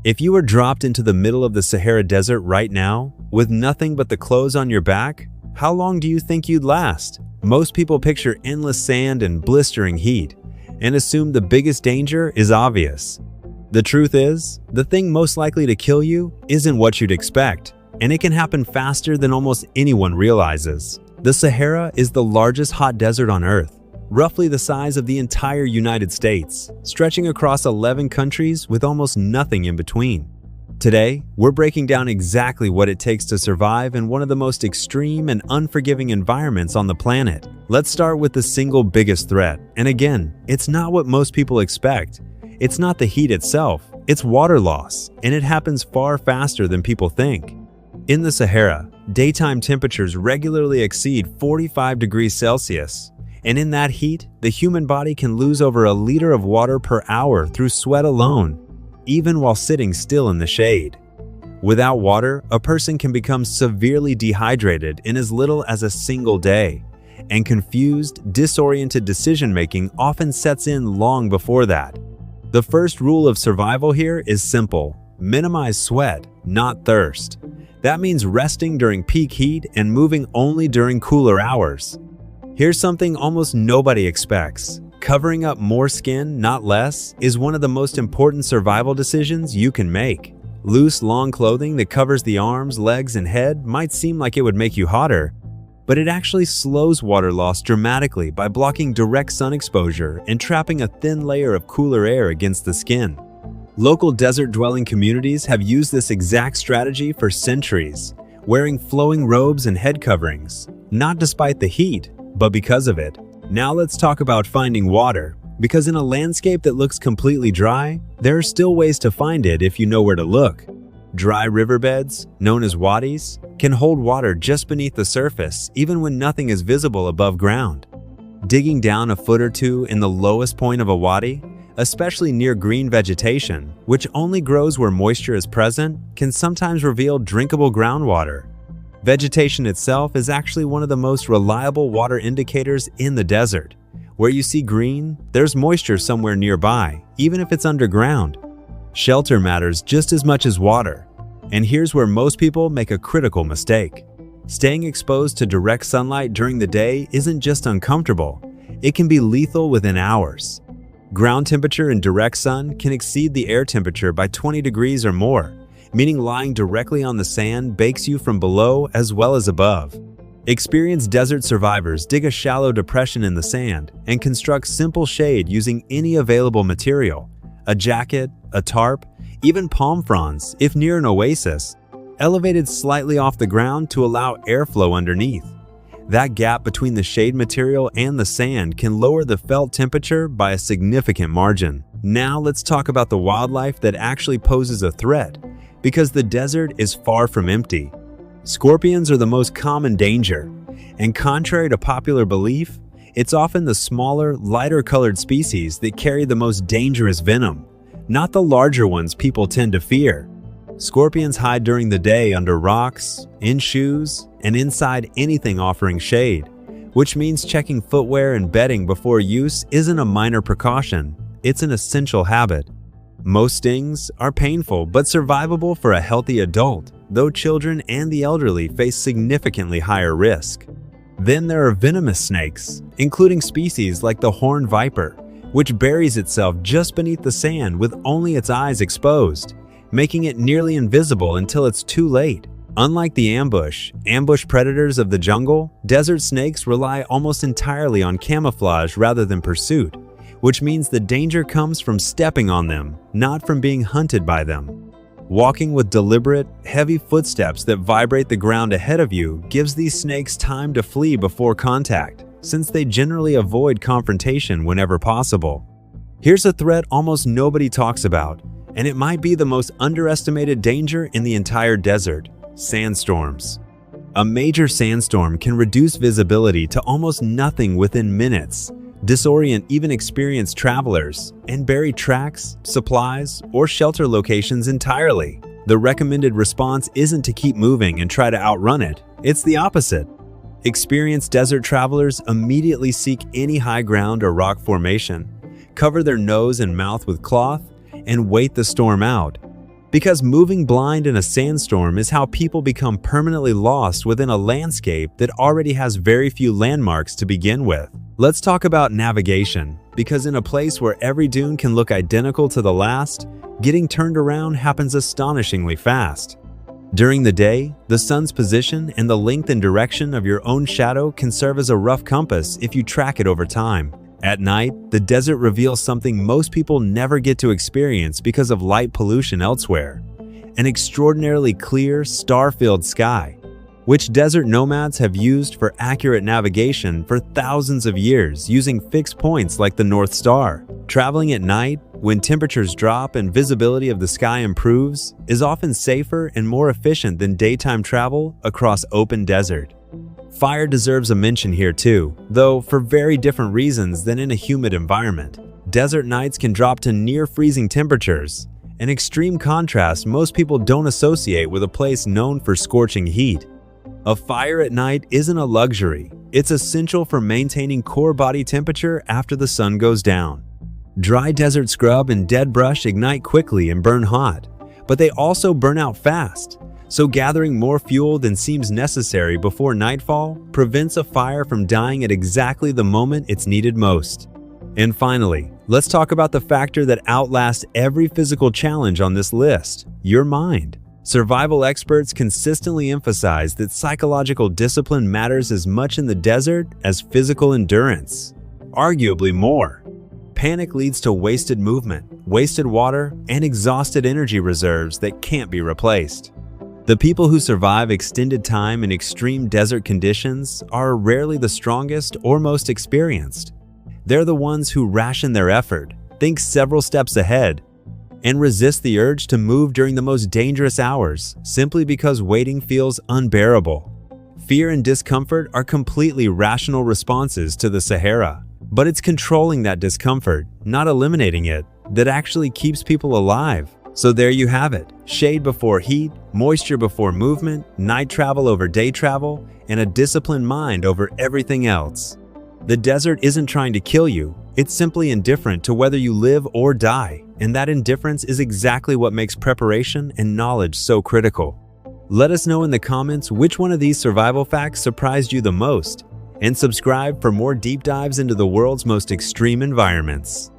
If you were dropped into the middle of the Sahara Desert right now, with nothing but the clothes on your back, how long do you think you'd last? Most people picture endless sand and blistering heat, and assume the biggest danger is obvious. The truth is, the thing most likely to kill you isn't what you'd expect, and it can happen faster than almost anyone realizes. The Sahara is the largest hot desert on Earth, roughly the size of the entire United States, stretching across 11 countries with almost nothing in between. Today, we're breaking down exactly what it takes to survive in one of the most extreme and unforgiving environments on the planet. Let's start with the single biggest threat. And again, it's not what most people expect. It's not the heat itself, it's water loss, and it happens far faster than people think. In the Sahara, daytime temperatures regularly exceed 45 degrees Celsius. And in that heat, the human body can lose over a liter of water per hour through sweat alone, even while sitting still in the shade. Without water, a person can become severely dehydrated in as little as a single day, and confused, disoriented decision-making often sets in long before that. The first rule of survival here is simple: minimize sweat, not thirst. That means resting during peak heat and moving only during cooler hours. Here's something almost nobody expects. Covering up more skin, not less, is one of the most important survival decisions you can make. Loose, long clothing that covers the arms, legs, and head might seem like it would make you hotter, but it actually slows water loss dramatically by blocking direct sun exposure and trapping a thin layer of cooler air against the skin. Local desert-dwelling communities have used this exact strategy for centuries, wearing flowing robes and head coverings, not despite the heat, but because of it. Now let's talk about finding water, because in a landscape that looks completely dry, there are still ways to find it if you know where to look. Dry riverbeds, known as Wadis, can hold water just beneath the surface even when nothing is visible above ground. Digging down a foot or two in the lowest point of a wadi, especially near green vegetation, which only grows where moisture is present, can sometimes reveal drinkable groundwater. Vegetation itself is actually one of the most reliable water indicators in the desert. Where you see green, there's moisture somewhere nearby, even if it's underground. Shelter matters just as much as water. And here's where most people make a critical mistake. Staying exposed to direct sunlight during the day isn't just uncomfortable, it can be lethal within hours. Ground temperature in direct sun can exceed the air temperature by 20 degrees or more, meaning lying directly on the sand bakes you from below as well as above. Experienced desert survivors dig a shallow depression in the sand and construct simple shade using any available material: a jacket, a tarp, even palm fronds if near an oasis, elevated slightly off the ground to allow airflow underneath. That gap between the shade material and the sand can lower the felt temperature by a significant margin. Now let's talk about the wildlife that actually poses a threat, because the desert is far from empty. Scorpions are the most common danger, and contrary to popular belief, it's often the smaller, lighter-colored species that carry the most dangerous venom, not the larger ones people tend to fear. Scorpions hide during the day under rocks, in shoes, and inside anything offering shade, which means checking footwear and bedding before use isn't a minor precaution, it's an essential habit. Most stings are painful but survivable for a healthy adult, though children and the elderly face significantly higher risk. Then there are venomous snakes, including species like the horned viper, which buries itself just beneath the sand with only its eyes exposed, making it nearly invisible until it's too late. Unlike the ambush predators of the jungle, desert snakes rely almost entirely on camouflage rather than pursuit, which means the danger comes from stepping on them, not from being hunted by them. Walking with deliberate, heavy footsteps that vibrate the ground ahead of you gives these snakes time to flee before contact, since they generally avoid confrontation whenever possible. Here's a threat almost nobody talks about, and it might be the most underestimated danger in the entire desert: sandstorms. A major sandstorm can reduce visibility to almost nothing within minutes, disorient even experienced travelers, and bury tracks, supplies, or shelter locations entirely. The recommended response isn't to keep moving and try to outrun it, it's the opposite. Experienced desert travelers immediately seek any high ground or rock formation, cover their nose and mouth with cloth, and wait the storm out. Because moving blind in a sandstorm is how people become permanently lost within a landscape that already has very few landmarks to begin with. Let's talk about navigation, because in a place where every dune can look identical to the last, getting turned around happens astonishingly fast. During the day, the sun's position and the length and direction of your own shadow can serve as a rough compass if you track it over time. At night, the desert reveals something most people never get to experience because of light pollution elsewhere: an extraordinarily clear, star-filled sky, which desert nomads have used for accurate navigation for thousands of years using fixed points like the North Star. Traveling at night, when temperatures drop and visibility of the sky improves, is often safer and more efficient than daytime travel across open desert. Fire deserves a mention here too, though for very different reasons than in a humid environment. Desert nights can drop to near freezing temperatures, an extreme contrast most people don't associate with a place known for scorching heat. A fire at night isn't a luxury, it's essential for maintaining core body temperature after the sun goes down. Dry desert scrub and dead brush ignite quickly and burn hot, but they also burn out fast. So gathering more fuel than seems necessary before nightfall prevents a fire from dying at exactly the moment it's needed most. And finally, let's talk about the factor that outlasts every physical challenge on this list: your mind. Survival experts consistently emphasize that psychological discipline matters as much in the desert as physical endurance, arguably more. Panic leads to wasted movement, wasted water, and exhausted energy reserves that can't be replaced. The people who survive extended time in extreme desert conditions are rarely the strongest or most experienced. They're the ones who ration their effort, think several steps ahead, and resist the urge to move during the most dangerous hours simply because waiting feels unbearable. Fear and discomfort are completely rational responses to the Sahara, but it's controlling that discomfort, not eliminating it, that actually keeps people alive. So there you have it: shade before heat, moisture before movement, night travel over day travel, and a disciplined mind over everything else. The desert isn't trying to kill you, it's simply indifferent to whether you live or die, and that indifference is exactly what makes preparation and knowledge so critical. Let us know in the comments which one of these survival facts surprised you the most, and subscribe for more deep dives into the world's most extreme environments.